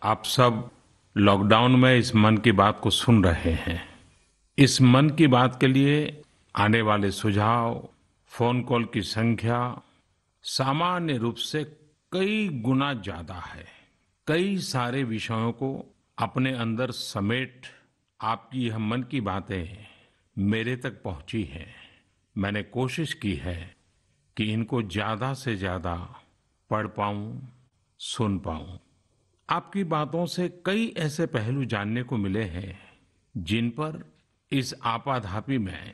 आप सब लॉकडाउन में इस मन की बात को सुन रहे हैं। इस मन की बात के लिए आने वाले सुझाव, फोन कॉल की संख्या सामान्य रूप से कई गुना ज्यादा है। कई सारे विषयों को अपने अंदर समेट आपकी यह मन की बातें मेरे तक पहुंची हैं। मैंने कोशिश की है कि इनको ज्यादा से ज्यादा पढ़ पाऊं, सुन पाऊं। आपकी बातों से कई ऐसे पहलू जानने को मिले हैं जिन पर इस आपाधापी में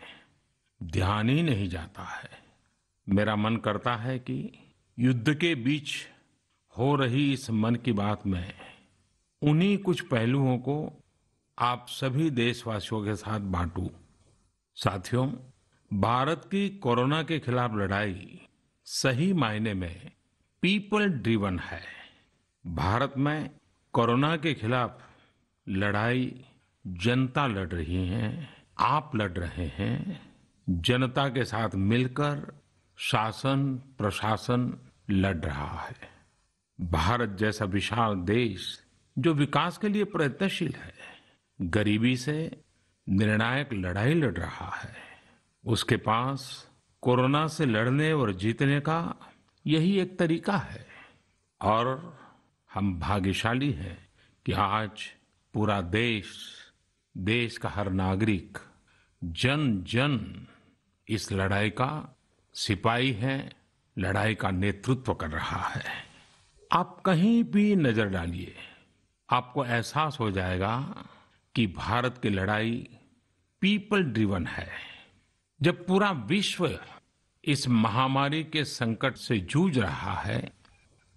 ध्यान ही नहीं जाता है। मेरा मन करता है कि युद्ध के बीच हो रही इस मन की बात में उन्हीं कुछ पहलुओं को आप सभी देशवासियों के साथ बांटूं। साथियों, भारत की कोरोना के खिलाफ लड़ाई सही मायने में पीपल ड्रिवन है। भारत में कोरोना के खिलाफ लड़ाई जनता लड़ रही है, आप लड़ रहे हैं। जनता के साथ मिलकर शासन प्रशासन लड़ रहा है। भारत जैसा विशाल देश जो विकास के लिए प्रयत्नशील है, गरीबी से निर्णायक लड़ाई लड़ रहा है। उसके पास कोरोना से लड़ने और जीतने का यही एक तरीका है। और हम भाग्यशाली हैं कि आज पूरा देश, देश का हर नागरिक, जन जन इस लड़ाई का सिपाही है, लड़ाई का नेतृत्व कर रहा है। आप कहीं भी नजर डालिए, आपको एहसास हो जाएगा कि भारत की लड़ाई पीपल ड्रिवन है। जब पूरा विश्व इस महामारी के संकट से जूझ रहा है,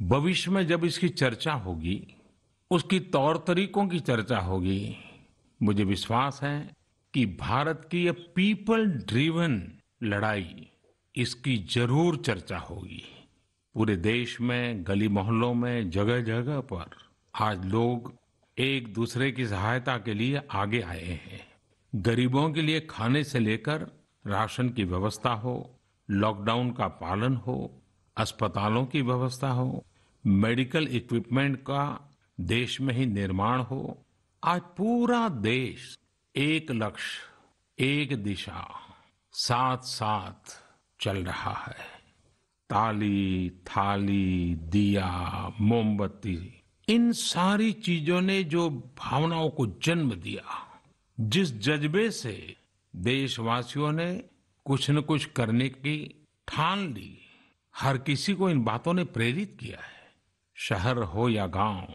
भविष्य में जब इसकी चर्चा होगी, उसकी तौर तरीकों की चर्चा होगी, मुझे विश्वास है कि भारत की ये पीपल ड्रिवन लड़ाई, इसकी जरूर चर्चा होगी। पूरे देश में, गली मोहल्लों में, जगह जगह पर आज लोग एक दूसरे की सहायता के लिए आगे आए हैं। गरीबों के लिए खाने से लेकर राशन की व्यवस्था हो, लॉकडाउन का पालन हो, अस्पतालों की व्यवस्था हो, मेडिकल इक्विपमेंट का देश में ही निर्माण हो, आज पूरा देश एक लक्ष्य, एक दिशा, साथ साथ चल रहा है। ताली, थाली, दिया, मोमबत्ती, इन सारी चीजों ने जो भावनाओं को जन्म दिया, जिस जज्बे से देशवासियों ने कुछ न कुछ करने की ठान ली, हर किसी को इन बातों ने प्रेरित किया है। शहर हो या गांव,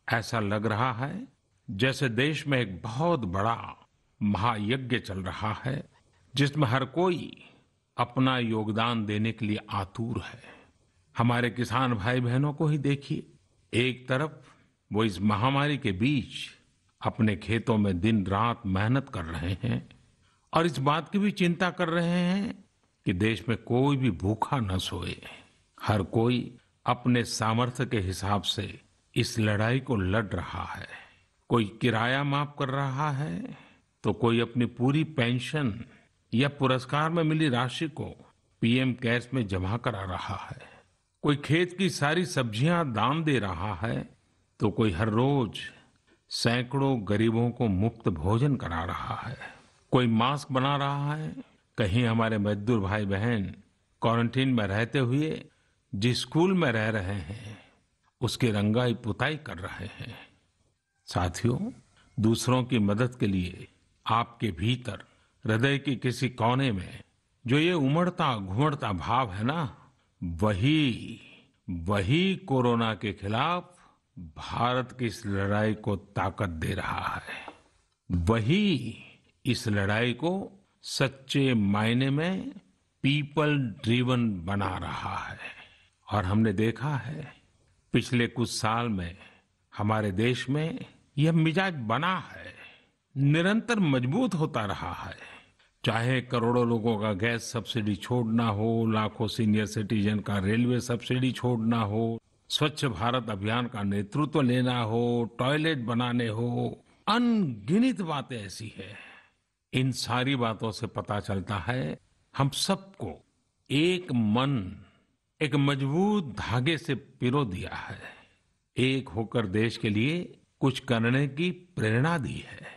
ऐसा लग रहा है जैसे देश में एक बहुत बड़ा महायज्ञ चल रहा है, जिसमें हर कोई अपना योगदान देने के लिए आतुर है। हमारे किसान भाई बहनों को ही देखिए, एक तरफ वो इस महामारी के बीच अपने खेतों में दिन रात मेहनत कर रहे हैं और इस बात की भी चिंता कर रहे हैं कि देश में कोई भी भूखा न सोए। हर कोई अपने सामर्थ्य के हिसाब से इस लड़ाई को लड़ रहा है। कोई किराया माफ कर रहा है, तो कोई अपनी पूरी पेंशन या पुरस्कार में मिली राशि को पीएम केयर्स में जमा करा रहा है। कोई खेत की सारी सब्जियां दान दे रहा है, तो कोई हर रोज सैकड़ों गरीबों को मुफ्त भोजन करा रहा है। कोई मास्क बना रहा है। कहीं हमारे मजदूर भाई बहन क्वारंटीन में रहते हुए जिस स्कूल में रह रहे हैं, उसकी रंगाई पुताई कर रहे हैं। साथियों, दूसरों की मदद के लिए आपके भीतर हृदय के किसी कोने में जो ये उमड़ता घुमड़ता भाव है ना, वही कोरोना के खिलाफ भारत की इस लड़ाई को ताकत दे रहा है। वही इस लड़ाई को सच्चे मायने में पीपल ड्रिवन बना रहा है। और हमने देखा है पिछले कुछ साल में हमारे देश में यह मिजाज बना है, निरंतर मजबूत होता रहा है। चाहे करोड़ों लोगों का गैस सब्सिडी छोड़ना हो, लाखों सीनियर सिटीजन का रेलवे सब्सिडी छोड़ना हो, स्वच्छ भारत अभियान का नेतृत्व लेना हो, टॉयलेट बनाने हो, अनगिनत बातें ऐसी है। इन सारी बातों से पता चलता है हम सबको एक मन, एक मजबूत धागे से पिरो दिया है। एक होकर देश के लिए कुछ करने की प्रेरणा दी है।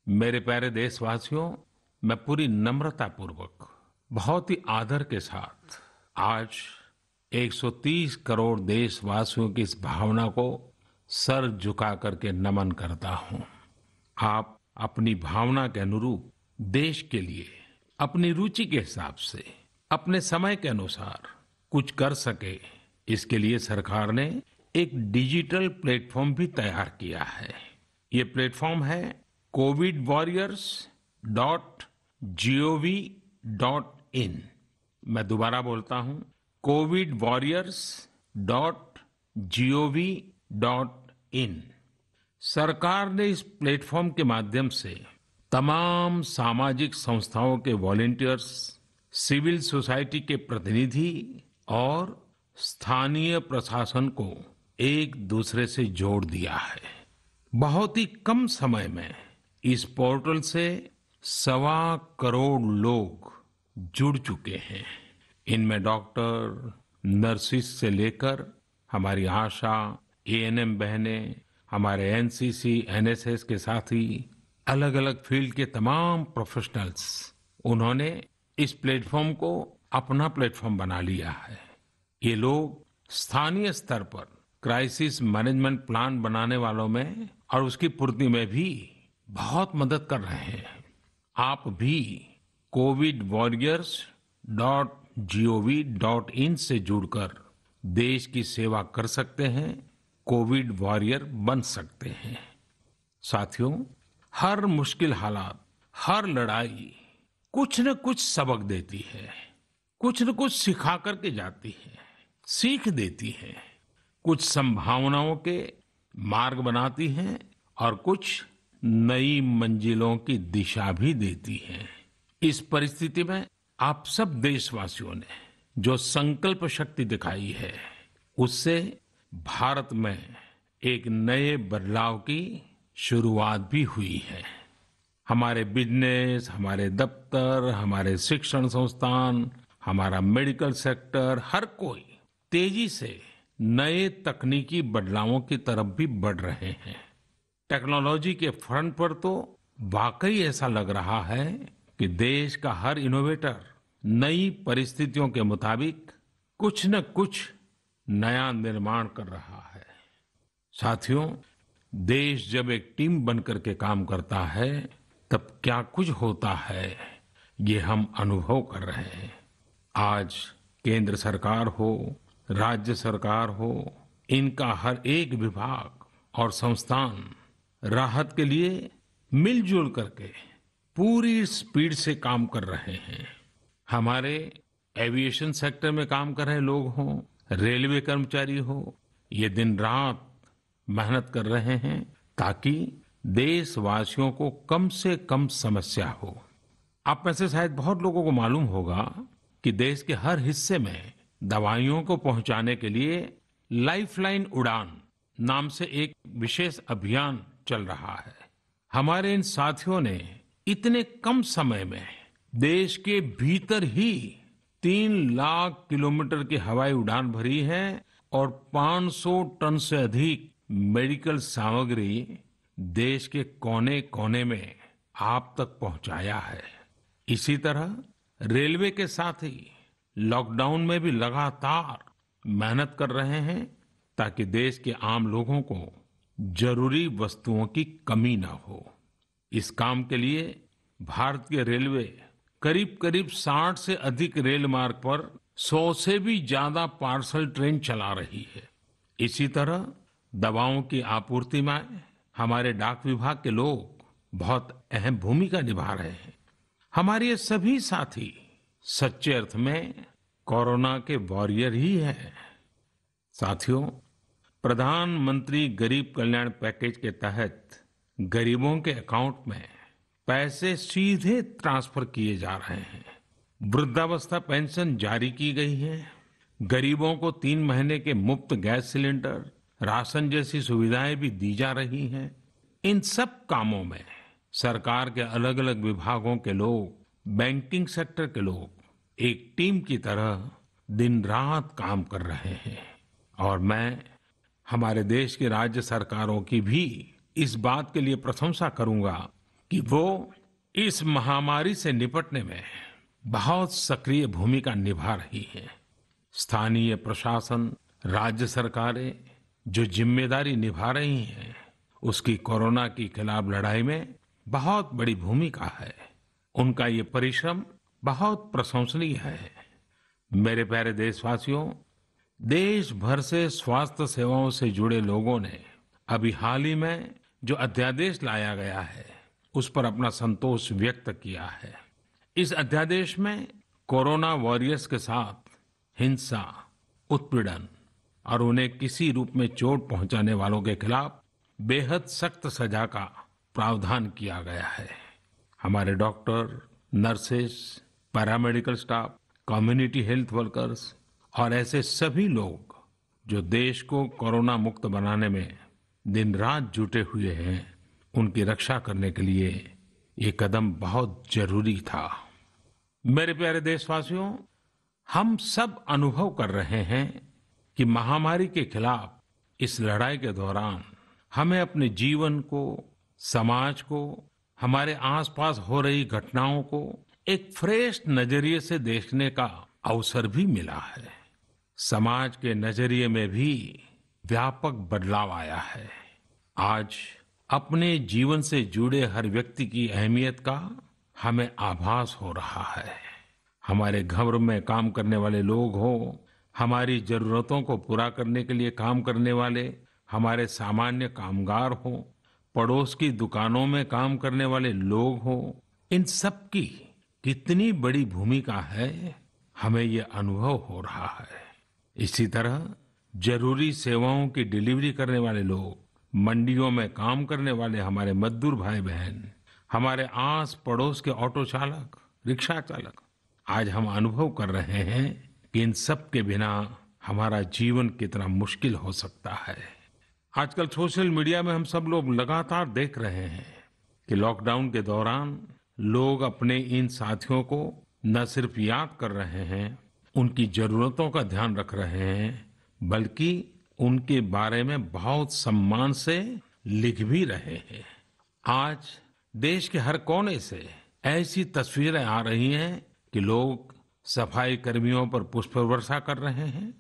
मेरे प्यारे देशवासियों, मैं पूरी नम्रता पूर्वक, बहुत ही आदर के साथ आज 130 करोड़ देशवासियों की इस भावना को सर झुका करके नमन करता हूं। आप अपनी भावना के अनुरूप देश के लिए अपनी रुचि के हिसाब से अपने समय के अनुसार कुछ कर सके, इसके लिए सरकार ने एक डिजिटल प्लेटफॉर्म भी तैयार किया है। ये प्लेटफॉर्म है covidwarriors.gov.in। मैं दोबारा बोलता हूं, covidwarriors.gov.in। सरकार ने इस प्लेटफॉर्म के माध्यम से तमाम सामाजिक संस्थाओं के वॉलंटियर्स, सिविल सोसाइटी के प्रतिनिधि और स्थानीय प्रशासन को एक दूसरे से जोड़ दिया है। बहुत ही कम समय में इस पोर्टल से 1.25 करोड़ लोग जुड़ चुके हैं। इनमें डॉक्टर, नर्सिस से लेकर हमारी आशा, एएनएम बहनें, हमारे एनसीसी, एनएसएस के साथी, अलग अलग फील्ड के तमाम प्रोफेशनल्स, उन्होंने इस प्लेटफॉर्म को अपना प्लेटफॉर्म बना लिया है। ये लोग स्थानीय स्तर पर क्राइसिस मैनेजमेंट प्लान बनाने वालों में और उसकी पूर्ति में भी बहुत मदद कर रहे हैं। आप भी covidwarriors.gov.in से जुड़कर देश की सेवा कर सकते हैं, कोविड वॉरियर बन सकते हैं। साथियों, हर मुश्किल हालात, हर लड़ाई कुछ न कुछ सबक देती है, कुछ न कुछ सिखा करके जाती है, सीख देती है, कुछ संभावनाओं के मार्ग बनाती है और कुछ नई मंजिलों की दिशा भी देती है। इस परिस्थिति में आप सब देशवासियों ने जो संकल्प शक्ति दिखाई है, उससे भारत में एक नए बदलाव की शुरुआत भी हुई है। हमारे बिजनेस, हमारे दफ्तर, हमारे शिक्षण संस्थान, हमारा मेडिकल सेक्टर, हर कोई तेजी से नए तकनीकी बदलावों की तरफ भी बढ़ रहे हैं। टेक्नोलॉजी के फ्रंट पर तो वाकई ऐसा लग रहा है कि देश का हर इनोवेटर नई परिस्थितियों के मुताबिक कुछ न कुछ नया निर्माण कर रहा है। साथियों, देश जब एक टीम बनकर के काम करता है, तब क्या कुछ होता है, ये हम अनुभव कर रहे हैं। आज केंद्र सरकार हो, राज्य सरकार हो, इनका हर एक विभाग और संस्थान राहत के लिए मिलजुल करके पूरी स्पीड से काम कर रहे हैं। हमारे एविएशन सेक्टर में काम कर रहे लोग हों, रेलवे कर्मचारी हो, ये दिन रात मेहनत कर रहे हैं ताकि देशवासियों को कम से कम समस्या हो। आप में से शायद बहुत लोगों को मालूम होगा कि देश के हर हिस्से में दवाइयों को पहुंचाने के लिए लाइफलाइन उड़ान नाम से एक विशेष अभियान चल रहा है। हमारे इन साथियों ने इतने कम समय में देश के भीतर ही 3 लाख किलोमीटर की हवाई उड़ान भरी है और 500 टन से अधिक मेडिकल सामग्री देश के कोने कोने में आप तक पहुंचाया है। इसी तरह रेलवे के साथी लॉकडाउन में भी लगातार मेहनत कर रहे हैं ताकि देश के आम लोगों को जरूरी वस्तुओं की कमी ना हो। इस काम के लिए भारतीय रेलवे करीब करीब 60 से अधिक रेल मार्ग पर 100 से भी ज्यादा पार्सल ट्रेन चला रही है। इसी तरह दवाओं की आपूर्ति में हमारे डाक विभाग के लोग बहुत अहम भूमिका निभा रहे हैं। हमारे ये सभी साथी सच्चे अर्थ में कोरोना के वॉरियर ही हैं। साथियों, प्रधानमंत्री गरीब कल्याण पैकेज के तहत गरीबों के अकाउंट में पैसे सीधे ट्रांसफर किए जा रहे हैं। वृद्धावस्था पेंशन जारी की गई है। गरीबों को 3 महीने के मुफ्त गैस सिलेंडर, राशन जैसी सुविधाएं भी दी जा रही हैं। इन सब कामों में सरकार के अलग अलग विभागों के लोग, बैंकिंग सेक्टर के लोग एक टीम की तरह दिन रात काम कर रहे हैं और मैं हमारे देश की राज्य सरकारों की भी इस बात के लिए प्रशंसा करूंगा कि वो इस महामारी से निपटने में बहुत सक्रिय भूमिका निभा रही है। स्थानीय प्रशासन, राज्य सरकारें जो जिम्मेदारी निभा रही हैं, उसकी कोरोना के खिलाफ लड़ाई में बहुत बड़ी भूमिका है। उनका ये परिश्रम बहुत प्रशंसनीय है। मेरे प्यारे देशवासियों, देश भर से स्वास्थ्य सेवाओं से जुड़े लोगों ने अभी हाल ही में जो अध्यादेश लाया गया है, उस पर अपना संतोष व्यक्त किया है। इस अध्यादेश में कोरोना वॉरियर्स के साथ हिंसा, उत्पीड़न और उन्हें किसी रूप में चोट पहुंचाने वालों के खिलाफ बेहद सख्त सजा का प्रावधान किया गया है। हमारे doctor, nurses, paramedical staff, community health workers और ऐसे सभी लोग जो देश को कोरोना मुक्त बनाने में दिन रात जुटे हुए हैं, उनकी रक्षा करने के लिए ये कदम बहुत जरूरी था। मेरे प्यारे देशवासियों, हम सब अनुभव कर रहे हैं कि महामारी के खिलाफ इस लड़ाई के दौरान हमें अपने जीवन को, समाज को, हमारे आसपास हो रही घटनाओं को एक फ्रेश नजरिए से देखने का अवसर भी मिला है। समाज के नजरिए में भी व्यापक बदलाव आया है। आज अपने जीवन से जुड़े हर व्यक्ति की अहमियत का हमें आभास हो रहा है। हमारे घर में काम करने वाले लोग हों, हमारी जरूरतों को पूरा करने के लिए काम करने वाले हमारे सामान्य कामगार हों, पड़ोस की दुकानों में काम करने वाले लोग हों, इन सब की कितनी बड़ी भूमिका है, हमें ये अनुभव हो रहा है। इसी तरह जरूरी सेवाओं की डिलीवरी करने वाले लोग, मंडियों में काम करने वाले हमारे मजदूर भाई बहन, हमारे आस पड़ोस के ऑटो चालक, रिक्शा चालक, आज हम अनुभव कर रहे हैं कि इन सब के बिना हमारा जीवन कितना मुश्किल हो सकता है। आजकल सोशल मीडिया में हम सब लोग लगातार देख रहे हैं कि लॉकडाउन के दौरान लोग अपने इन साथियों को न सिर्फ याद कर रहे हैं, उनकी जरूरतों का ध्यान रख रहे हैं, बल्कि उनके बारे में बहुत सम्मान से लिख भी रहे हैं। आज देश के हर कोने से ऐसी तस्वीरें आ रही हैं कि लोग सफाई कर्मियों पर पुष्प वर्षा कर रहे हैं।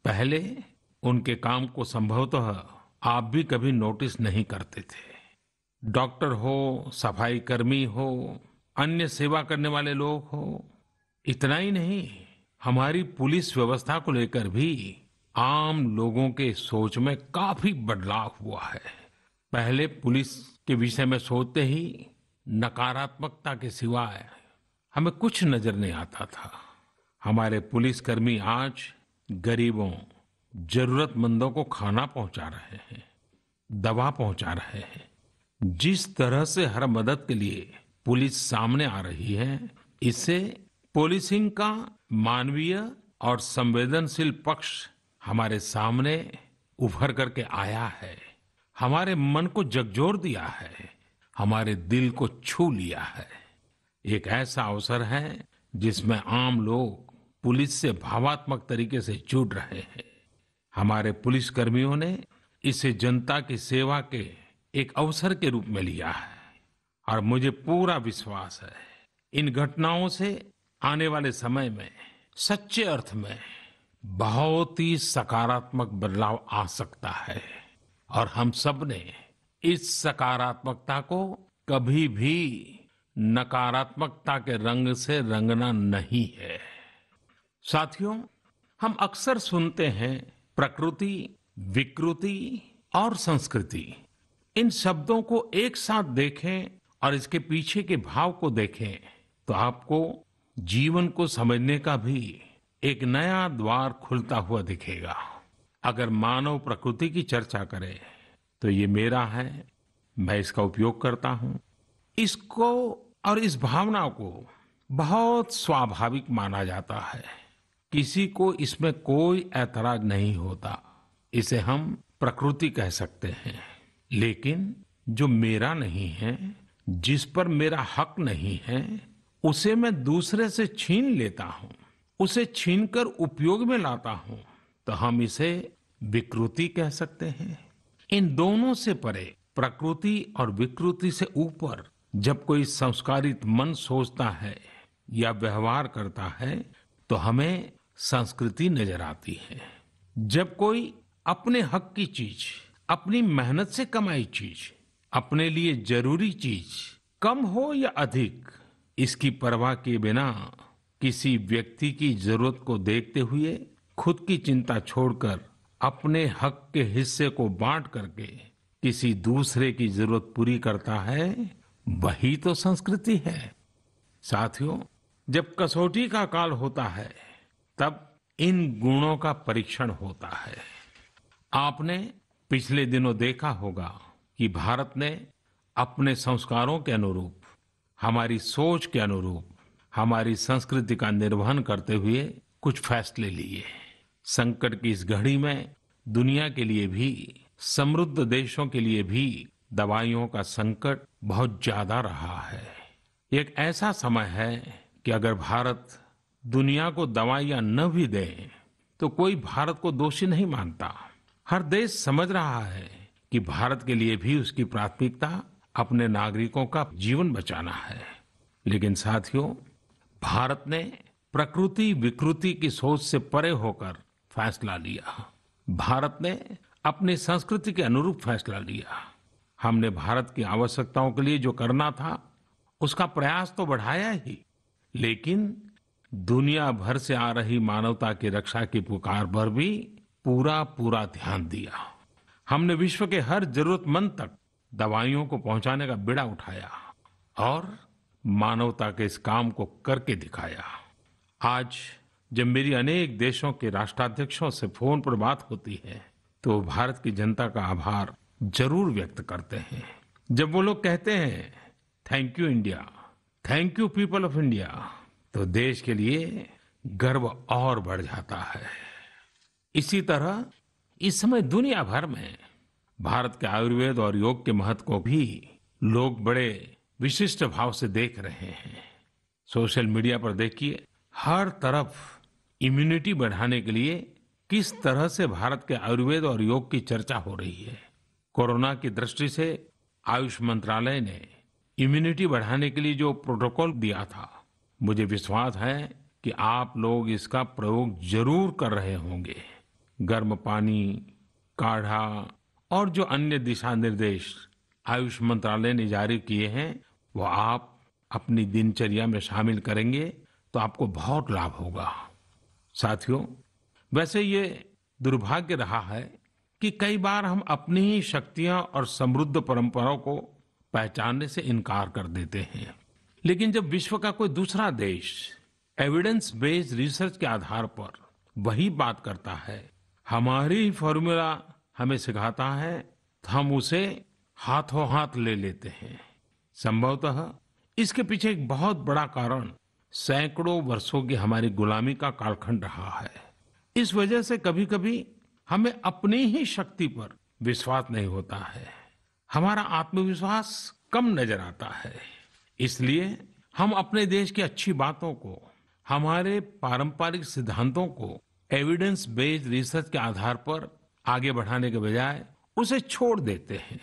पहले उनके काम को संभवतः आप भी कभी नोटिस नहीं करते थे। डॉक्टर हो, सफाई कर्मी हो, अन्य सेवा करने वाले लोग हो, इतना ही नहीं, हमारी पुलिस व्यवस्था को लेकर भी आम लोगों के सोच में काफी बदलाव हुआ है। पहले पुलिस के विषय में सोचते ही नकारात्मकता के सिवाय हमें कुछ नजर नहीं आता था। हमारे पुलिसकर्मी आज गरीबों, जरूरतमंदों को खाना पहुंचा रहे हैं, दवा पहुंचा रहे हैं। जिस तरह से हर मदद के लिए पुलिस सामने आ रही है, इससे पुलिसिंग का मानवीय और संवेदनशील पक्ष हमारे सामने उभर करके आया है, हमारे मन को झकझोर दिया है, हमारे दिल को छू लिया है। एक ऐसा अवसर है जिसमें आम लोग पुलिस से भावात्मक तरीके से जुड़ रहे हैं। हमारे पुलिस कर्मियों ने इसे जनता की सेवा के एक अवसर के रूप में लिया है और मुझे पूरा विश्वास है इन घटनाओं से आने वाले समय में सच्चे अर्थ में बहुत ही सकारात्मक बदलाव आ सकता है और हम सब ने इस सकारात्मकता को कभी भी नकारात्मकता के रंग से रंगना नहीं है। साथियों, हम अक्सर सुनते हैं प्रकृति, विकृति और संस्कृति। इन शब्दों को एक साथ देखें और इसके पीछे के भाव को देखें तो आपको जीवन को समझने का भी एक नया द्वार खुलता हुआ दिखेगा। अगर मानव प्रकृति की चर्चा करें तो ये मेरा है, मैं इसका उपयोग करता हूं। इसको और इस भावना को बहुत स्वाभाविक माना जाता है, किसी को इसमें कोई ऐतराज नहीं होता। इसे हम प्रकृति कह सकते हैं। लेकिन जो मेरा नहीं है, जिस पर मेरा हक नहीं है, उसे मैं दूसरे से छीन लेता हूं, उसे छीनकर उपयोग में लाता हूं, तो हम इसे विकृति कह सकते हैं। इन दोनों से परे, प्रकृति और विकृति से ऊपर जब कोई संस्कारित मन सोचता है या व्यवहार करता है तो हमें संस्कृति नजर आती है। जब कोई अपने हक की चीज, अपनी मेहनत से कमाई चीज, अपने लिए जरूरी चीज कम हो या अधिक, इसकी परवाह किए बिना किसी व्यक्ति की जरूरत को देखते हुए खुद की चिंता छोड़कर अपने हक के हिस्से को बांट करके किसी दूसरे की जरूरत पूरी करता है, वही तो संस्कृति है। साथियों, जब कसौटी का काल होता है तब इन गुणों का परीक्षण होता है। आपने पिछले दिनों देखा होगा कि भारत ने अपने संस्कारों के अनुरूप, हमारी सोच के अनुरूप, हमारी संस्कृति का निर्वहन करते हुए कुछ फैसले लिए। संकट की इस घड़ी में दुनिया के लिए भी, समृद्ध देशों के लिए भी दवाइयों का संकट बहुत ज्यादा रहा है। एक ऐसा समय है कि अगर भारत दुनिया को दवाइयां न भी दे तो कोई भारत को दोषी नहीं मानता। हर देश समझ रहा है कि भारत के लिए भी उसकी प्राथमिकता अपने नागरिकों का जीवन बचाना है। लेकिन साथियों, भारत ने प्रकृति विकृति की सोच से परे होकर फैसला लिया। भारत ने अपनी संस्कृति के अनुरूप फैसला लिया। हमने भारत की आवश्यकताओं के लिए जो करना था उसका प्रयास तो बढ़ाया ही, लेकिन दुनिया भर से आ रही मानवता की रक्षा की पुकार पर भी पूरा ध्यान दिया। हमने विश्व के हर जरूरतमंद तक दवाइयों को पहुंचाने का बीड़ा उठाया और मानवता के इस काम को करके दिखाया। आज जब मेरी अनेक देशों के राष्ट्राध्यक्षों से फोन पर बात होती है तो भारत की जनता का आभार जरूर व्यक्त करते हैं। जब वो लोग कहते हैं thank you India, thank you people of India, तो देश के लिए गर्व और बढ़ जाता है। इसी तरह इस समय दुनिया भर में भारत के आयुर्वेद और योग के महत्व को भी लोग बड़े विशिष्ट भाव से देख रहे हैं। सोशल मीडिया पर देखिए, हर तरफ इम्यूनिटी बढ़ाने के लिए किस तरह से भारत के आयुर्वेद और योग की चर्चा हो रही है। कोरोना की दृष्टि से आयुष मंत्रालय ने इम्यूनिटी बढ़ाने के लिए जो प्रोटोकॉल दिया था, मुझे विश्वास है कि आप लोग इसका प्रयोग जरूर कर रहे होंगे। गर्म पानी, काढ़ा और जो अन्य दिशा निर्देश आयुष मंत्रालय ने जारी किए हैं वो आप अपनी दिनचर्या में शामिल करेंगे तो आपको बहुत लाभ होगा। साथियों, वैसे ये दुर्भाग्य रहा है कि कई बार हम अपनी ही शक्तियां और समृद्ध परंपराओं को पहचानने से इनकार कर देते हैं। लेकिन जब विश्व का कोई दूसरा देश एविडेंस बेस्ड रिसर्च के आधार पर वही बात करता है, हमारी फॉर्मूला हमें सिखाता है, तो हम उसे हाथों हाथ ले लेते हैं। संभवतः इसके पीछे एक बहुत बड़ा कारण सैकड़ों वर्षों की हमारी गुलामी का कालखंड रहा है। इस वजह से कभी कभी हमें अपनी ही शक्ति पर विश्वास नहीं होता है, हमारा आत्मविश्वास कम नजर आता है। इसलिए हम अपने देश की अच्छी बातों को, हमारे पारंपरिक सिद्धांतों को एविडेंस बेस्ड रिसर्च के आधार पर आगे बढ़ाने के बजाय उसे छोड़ देते हैं,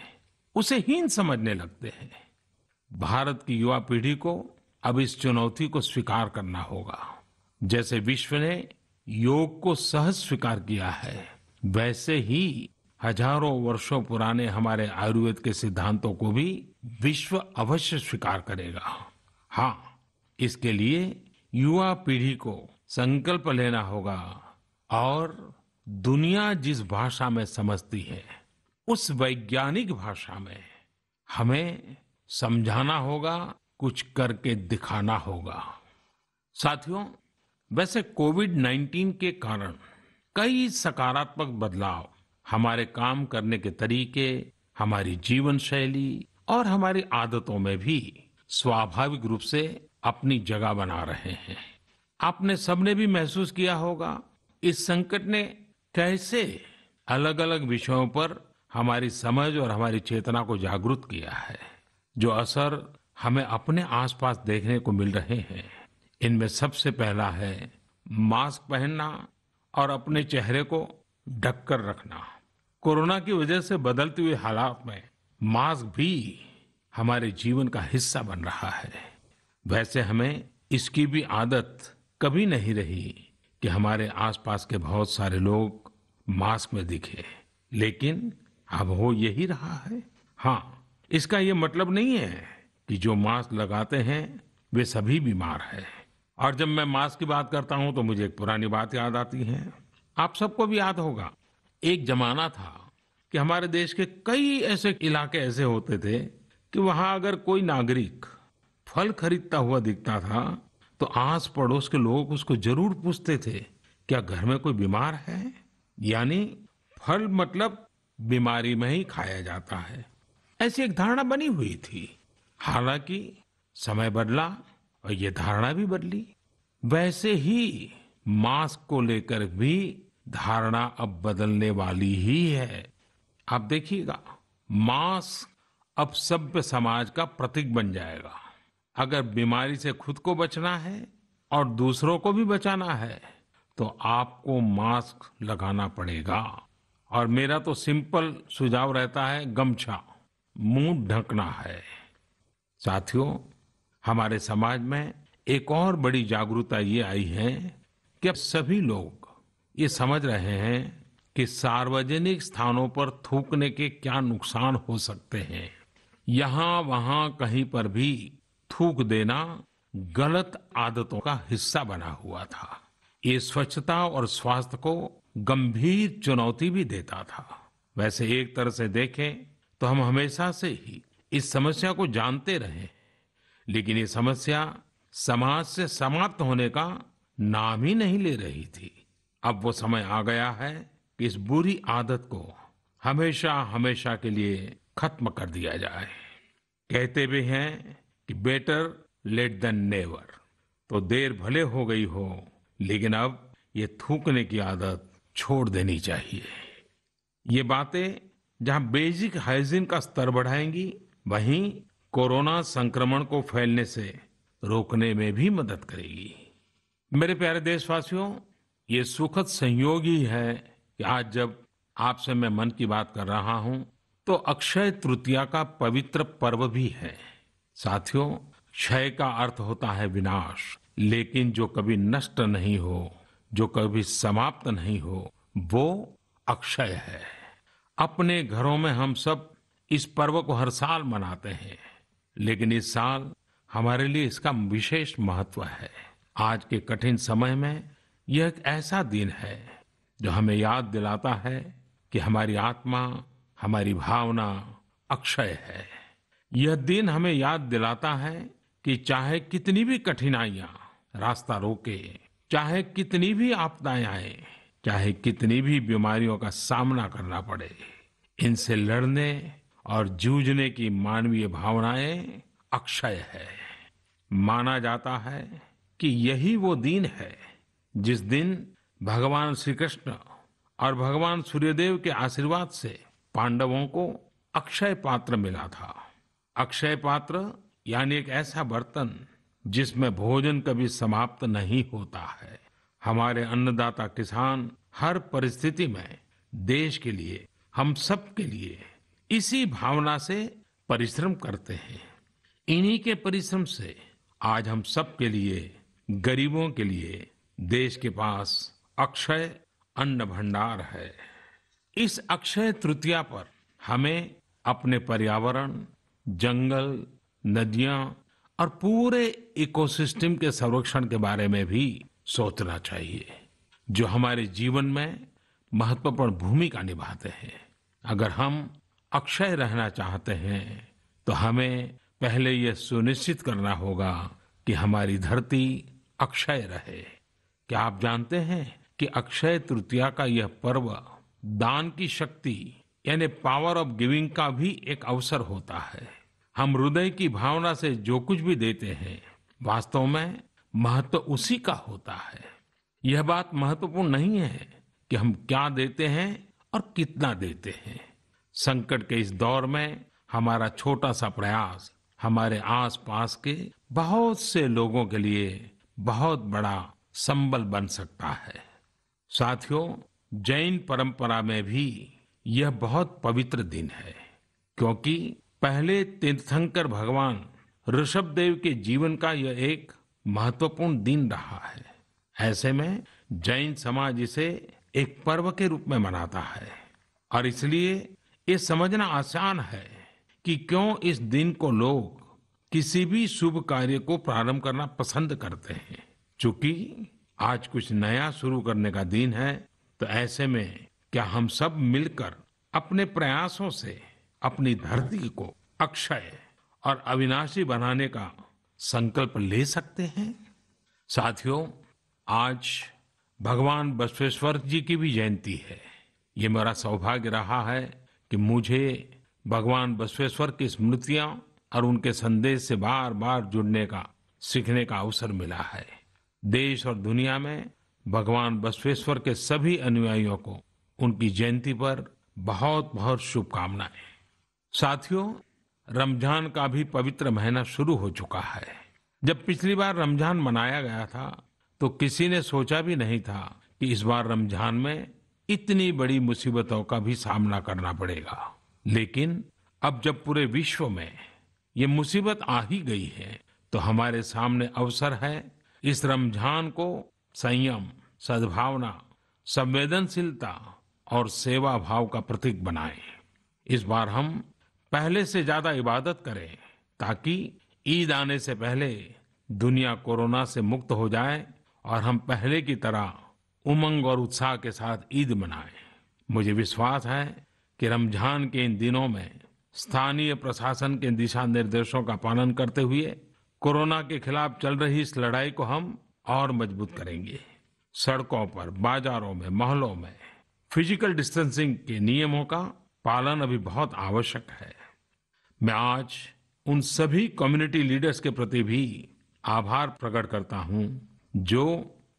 उसे हीन समझने लगते हैं। भारत की युवा पीढ़ी को अब इस चुनौती को स्वीकार करना होगा। जैसे विश्व ने योग को सहज स्वीकार किया है, वैसे ही हजारों वर्षों पुराने हमारे आयुर्वेद के सिद्धांतों को भी विश्व अवश्य स्वीकार करेगा। हाँ, इसके लिए युवा पीढ़ी को संकल्प लेना होगा और दुनिया जिस भाषा में समझती है उस वैज्ञानिक भाषा में हमें समझाना होगा, कुछ करके दिखाना होगा। साथियों, वैसे कोविड-19 के कारण कई सकारात्मक बदलाव हमारे काम करने के तरीके, हमारी जीवन शैली और हमारी आदतों में भी स्वाभाविक रूप से अपनी जगह बना रहे हैं। आपने सबने भी महसूस किया होगा इस संकट ने कैसे अलग अलग विषयों पर हमारी समझ और हमारी चेतना को जागरूक किया है। जो असर हमें अपने आसपास देखने को मिल रहे हैं, इनमें सबसे पहला है मास्क पहनना और अपने चेहरे को ढककर रखना। कोरोना की वजह से बदलते हुए हालात में मास्क भी हमारे जीवन का हिस्सा बन रहा है। वैसे हमें इसकी भी आदत कभी नहीं रही कि हमारे आसपास के बहुत सारे लोग मास्क में दिखे, लेकिन अब हो यही रहा है। हाँ, इसका ये मतलब नहीं है कि जो मास्क लगाते हैं वे सभी बीमार हैं। और जब मैं मास्क की बात करता हूं तो मुझे एक पुरानी बात याद आती है। आप सबको भी याद होगा, एक जमाना था कि हमारे देश के कई ऐसे इलाके ऐसे होते थे कि वहां अगर कोई नागरिक फल खरीदता हुआ दिखता था तो आस पड़ोस के लोग उसको जरूर पूछते थे, क्या घर में कोई बीमार है? यानी फल मतलब बीमारी में ही खाया जाता है, ऐसी एक धारणा बनी हुई थी। हालांकि समय बदला और ये धारणा भी बदली। वैसे ही मास्क को लेकर भी धारणा अब बदलने वाली ही है। आप देखिएगा, मास्क अब सभ्य समाज का प्रतीक बन जाएगा। अगर बीमारी से खुद को बचना है और दूसरों को भी बचाना है तो आपको मास्क लगाना पड़ेगा। और मेरा तो सिंपल सुझाव रहता है, गमछा मुंह ढकना है। साथियों, हमारे समाज में एक और बड़ी जागरूकता ये आई है कि अब सभी लोग ये समझ रहे हैं कि सार्वजनिक स्थानों पर थूकने के क्या नुकसान हो सकते हैं। यहाँ वहाँ कहीं पर भी थूक देना गलत आदतों का हिस्सा बना हुआ था। ये स्वच्छता और स्वास्थ्य को गंभीर चुनौती भी देता था। वैसे एक तरह से देखें तो हम हमेशा से ही इस समस्या को जानते रहे, लेकिन ये समस्या समाज से समाप्त होने का नाम ही नहीं ले रही थी। अब वो समय आ गया है कि इस बुरी आदत को हमेशा हमेशा के लिए खत्म कर दिया जाए। कहते भी हैं कि बेटर लेट देन नेवर। तो देर भले हो गई हो, लेकिन अब ये थूकने की आदत छोड़ देनी चाहिए। ये बातें जहां बेसिक हाइजीन का स्तर बढ़ाएंगी, वहीं कोरोना संक्रमण को फैलने से रोकने में भी मदद करेगी। मेरे प्यारे देशवासियों, ये सुखद संयोग ही है कि आज जब आपसे मैं मन की बात कर रहा हूं तो अक्षय तृतीया का पवित्र पर्व भी है। साथियों, क्षय का अर्थ होता है विनाश, लेकिन जो कभी नष्ट नहीं हो, जो कभी समाप्त नहीं हो, वो अक्षय है। अपने घरों में हम सब इस पर्व को हर साल मनाते हैं, लेकिन इस साल हमारे लिए इसका विशेष महत्व है। आज के कठिन समय में यह एक ऐसा दिन है जो हमें याद दिलाता है कि हमारी आत्मा, हमारी भावना अक्षय है। यह दिन हमें याद दिलाता है कि चाहे कितनी भी कठिनाइयां रास्ता रोके, चाहे कितनी भी आपदाएं आए, चाहे कितनी भी बीमारियों का सामना करना पड़े, इनसे लड़ने और जूझने की मानवीय भावनाएं अक्षय है। माना जाता है कि यही वो दिन है जिस दिन भगवान श्री कृष्ण और भगवान सूर्यदेव के आशीर्वाद से पांडवों को अक्षय पात्र मिला था। अक्षय पात्र यानी एक ऐसा बर्तन जिसमें भोजन कभी समाप्त नहीं होता है। हमारे अन्नदाता किसान हर परिस्थिति में देश के लिए, हम सब के लिए इसी भावना से परिश्रम करते हैं। इन्हीं के परिश्रम से आज हम सब के लिए, गरीबों के लिए देश के पास अक्षय अन्न भंडार है। इस अक्षय तृतीया पर हमें अपने पर्यावरण, जंगल, नदियां और पूरे इकोसिस्टम के संरक्षण के बारे में भी सोचना चाहिए, जो हमारे जीवन में महत्वपूर्ण भूमिका निभाते हैं। अगर हम अक्षय रहना चाहते हैं तो हमें पहले यह सुनिश्चित करना होगा कि हमारी धरती अक्षय रहे। क्या आप जानते हैं कि अक्षय तृतीया का यह पर्व दान की शक्ति यानी पावर ऑफ गिविंग का भी एक अवसर होता है। हम हृदय की भावना से जो कुछ भी देते हैं, वास्तव में महत्व उसी का होता है। यह बात महत्वपूर्ण नहीं है कि हम क्या देते हैं और कितना देते हैं। संकट के इस दौर में हमारा छोटा सा प्रयास हमारे आसपास के बहुत से लोगों के लिए बहुत बड़ा संबल बन सकता है। साथियों, जैन परंपरा में भी यह बहुत पवित्र दिन है, क्योंकि पहले तीर्थंकर भगवान ऋषभदेव के जीवन का यह एक महत्वपूर्ण दिन रहा है। ऐसे में जैन समाज इसे एक पर्व के रूप में मनाता है और इसलिए ये समझना आसान है कि क्यों इस दिन को लोग किसी भी शुभ कार्य को प्रारंभ करना पसंद करते हैं। चूंकि आज कुछ नया शुरू करने का दिन है, तो ऐसे में क्या हम सब मिलकर अपने प्रयासों से अपनी धरती को अक्षय और अविनाशी बनाने का संकल्प ले सकते हैं। साथियों, आज भगवान बसवेश्वर जी की भी जयंती है। ये मेरा सौभाग्य रहा है कि मुझे भगवान बसवेश्वर की स्मृतियां और उनके संदेश से बार बार जुड़ने का, सीखने का अवसर मिला है। देश और दुनिया में भगवान बसवेश्वर के सभी अनुयायियों को उनकी जयंती पर बहुत बहुत शुभकामनाएं। साथियों, रमजान का भी पवित्र महीना शुरू हो चुका है। जब पिछली बार रमजान मनाया गया था तो किसी ने सोचा भी नहीं था कि इस बार रमजान में इतनी बड़ी मुसीबतों का भी सामना करना पड़ेगा। लेकिन अब जब पूरे विश्व में ये मुसीबत आ ही गई है, तो हमारे सामने अवसर है इस रमजान को संयम, सद्भावना, संवेदनशीलता और सेवा भाव का प्रतीक बनाएं। इस बार हम पहले से ज्यादा इबादत करें ताकि ईद आने से पहले दुनिया कोरोना से मुक्त हो जाए और हम पहले की तरह उमंग और उत्साह के साथ ईद मनाएं। मुझे विश्वास है कि रमजान के इन दिनों में स्थानीय प्रशासन के दिशा निर्देशों का पालन करते हुए कोरोना के खिलाफ चल रही इस लड़ाई को हम और मजबूत करेंगे। सड़कों पर, बाजारों में, मोहल्लों में फिजिकल डिस्टेंसिंग के नियमों का पालन अभी बहुत आवश्यक है। मैं आज उन सभी कम्युनिटी लीडर्स के प्रति भी आभार प्रकट करता हूं जो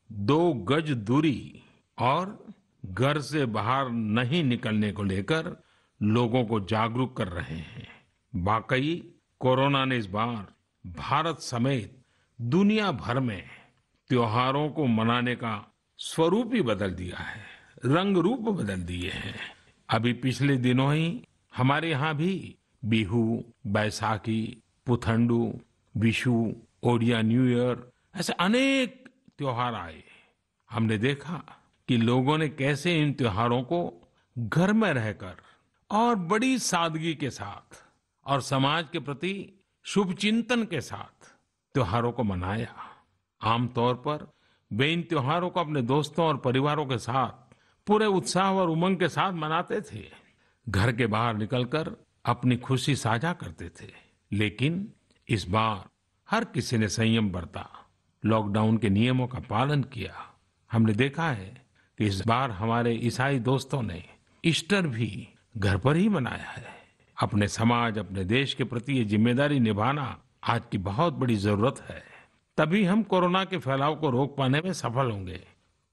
2 गज दूरी और घर से बाहर नहीं निकलने को लेकर लोगों को जागरूक कर रहे हैं। वाकई कोरोना ने इस बार भारत समेत दुनिया भर में त्योहारों को मनाने का स्वरूप ही बदल दिया है, रंग रूप बदल दिए हैं। अभी पिछले दिनों ही हमारे यहाँ भी बिहू, बैसाखी, पुथंडू, विशु, ओडिया न्यू ईयर ऐसे अनेक त्योहार आए। हमने देखा कि लोगों ने कैसे इन त्योहारों को घर में रहकर और बड़ी सादगी के साथ और समाज के प्रति शुभ चिंतन के साथ त्योहारों को मनाया। आमतौर पर वे इन त्योहारों को अपने दोस्तों और परिवारों के साथ पूरे उत्साह और उमंग के साथ मनाते थे, घर के बाहर निकलकर अपनी खुशी साझा करते थे। लेकिन इस बार हर किसी ने संयम बरता, लॉकडाउन के नियमों का पालन किया। हमने देखा है कि इस बार हमारे ईसाई दोस्तों ने ईस्टर भी घर पर ही मनाया है। अपने समाज, अपने देश के प्रति ये जिम्मेदारी निभाना आज की बहुत बड़ी जरूरत है। तभी हम कोरोना के फैलाव को रोक पाने में सफल होंगे,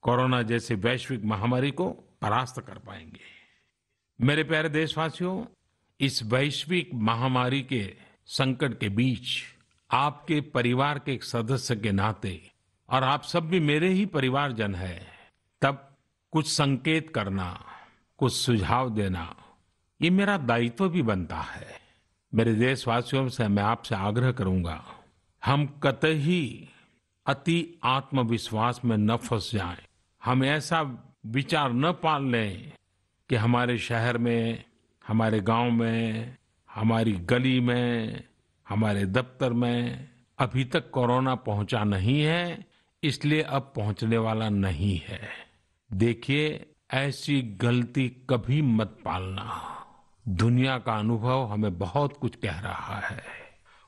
कोरोना जैसे वैश्विक महामारी को परास्त कर पाएंगे। मेरे प्यारे देशवासियों, इस वैश्विक महामारी के संकट के बीच आपके परिवार के एक सदस्य के नाते, और आप सब भी मेरे ही परिवारजन हैं, तब कुछ संकेत करना, कुछ सुझाव देना, ये मेरा दायित्व भी बनता है। मेरे देशवासियों से मैं आपसे आग्रह करूंगा, हम कतई अति आत्मविश्वास में न फंस जाएं। हम ऐसा विचार न पाल लें कि हमारे शहर में, हमारे गांव में, हमारी गली में, हमारे दफ्तर में अभी तक कोरोना पहुंचा नहीं है, इसलिए अब पहुंचने वाला नहीं है। देखिए, ऐसी गलती कभी मत पालना। दुनिया का अनुभव हमें बहुत कुछ कह रहा है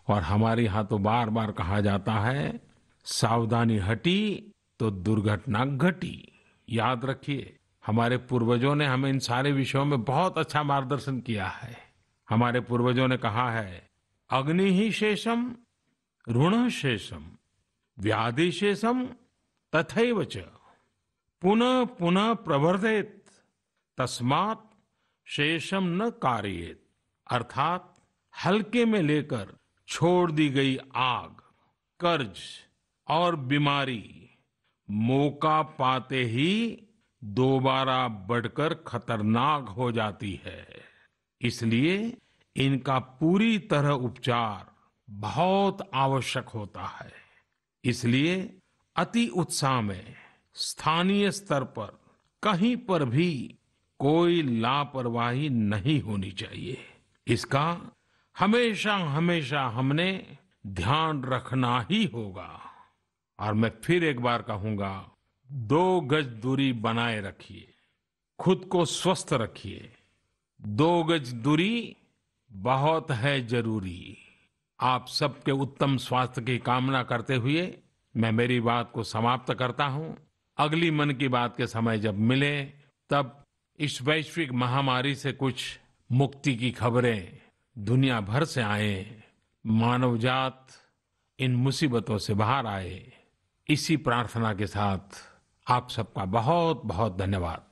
और हमारे यहाँ तो बार बार कहा जाता है, सावधानी हटी तो दुर्घटना घटी। याद रखिए, हमारे पूर्वजों ने हमें इन सारे विषयों में बहुत अच्छा मार्गदर्शन किया है। हमारे पूर्वजों ने कहा है, अग्नि ही शेषम ऋण शेषम व्याधि शेषम तथैव च पुनः पुनः प्रवर्धेत तस्मात् शेषम न कार्येत। अर्थात हल्के में लेकर छोड़ दी गई आग, कर्ज और बीमारी मौका पाते ही दोबारा बढ़कर खतरनाक हो जाती है। इसलिए इनका पूरी तरह उपचार बहुत आवश्यक होता है। इसलिए अति उत्साह में स्थानीय स्तर पर कहीं पर भी कोई लापरवाही नहीं होनी चाहिए। इसका हमेशा हमेशा हमने ध्यान रखना ही होगा। और मैं फिर एक बार कहूंगा, 2 गज दूरी बनाए रखिए, खुद को स्वस्थ रखिए। 2 गज दूरी बहुत है जरूरी। आप सबके उत्तम स्वास्थ्य की कामना करते हुए मैं मेरी बात को समाप्त करता हूं। अगली मन की बात के समय जब मिले, तब इस वैश्विक महामारी से कुछ मुक्ति की खबरें दुनिया भर से आए, मानवजात इन मुसीबतों से बाहर आए, इसी प्रार्थना के साथ आप सबका बहुत बहुत धन्यवाद।